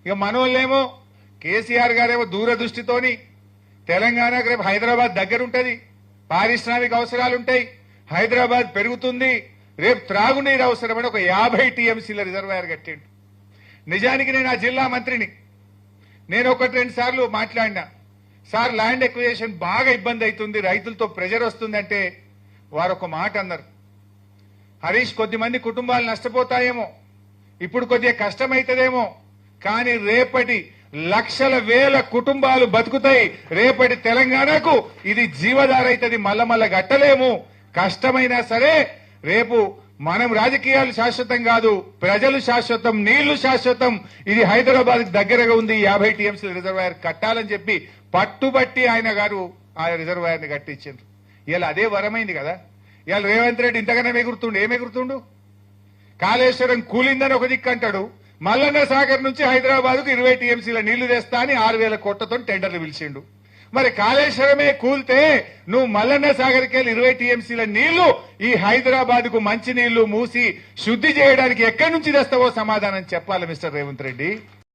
ఇక మనోళ్ళేమో కేసీఆర్ గారేమో దూరదృష్టితోని తెలంగాణకు రేపు హైదరాబాద్ దగ్గరుంటది, పారిశ్రామిక అవసరాలుంటాయి, హైదరాబాద్ పెరుగుతుంది, రేపు త్రాగునీరు అవసరమని ఒక 50 టీఎంసీల రిజర్వాయర్ కట్టిండు. నిజానికి నేను ఆ జిల్లా మంత్రిని, నేను 1-2 సార్లు మాట్లాడినా, సార్ ల్యాండ్ ఎక్విజిషన్ బాగా ఇబ్బంది అవుతుంది, రైతులతో ప్రెజర్ వస్తుందంటే వారు ఒక మాట అన్నారు, హరీష్ కొద్దిమంది కుటుంబాలు నష్టపోతాయేమో, ఇప్పుడు కొద్దిగా కష్టమైతుందేమో, కానీ రేపటి లక్షల వేల కుటుంబాలు బతుకుతాయి, రేపటి తెలంగాణకు ఇది జీవధార అవుతుంది, మల్ల గట్టలేము, కష్టమైనా సరే రేపు మనం రాజకీయాలు శాశ్వతం కాదు, ప్రజలు శాశ్వతం, నీళ్లు శాశ్వతం, ఇది హైదరాబాద్ దగ్గరగా ఉంది, 50 టీఎంసీ రిజర్వాయర్ కట్టాలని చెప్పి పట్టుబట్టి ఆయన గారు ఆ రిజర్వాయర్ ని కట్టించారు. ఇలా అదే వరమైంది కదా. ఇవాళ రేవంత్ రెడ్డి ఇంతగానే ఏమెగురుతుండు, కాళేశ్వరం కూలిందని ఒక దిక్కు అంటాడు, మల్లన్న సాగర్ నుంచి హైదరాబాద్ కు 20 టీఎంసీల నీళ్లు తెస్తా అని 6,000 కోట్లతో టెండర్లు పిలిచిండు. మరి కాళేశ్వరమే కూల్తే నువ్వు మల్లన్న సాగర్కి వెళ్ళి 20 టీఎంసీల నీళ్లు ఈ హైదరాబాద్ కు మంచి నీళ్లు మూసి శుద్ధి చేయడానికి ఎక్కడి నుంచి తెస్తావో సమాధానం చెప్పాలి మిస్టర్ రేవంత్ రెడ్డి.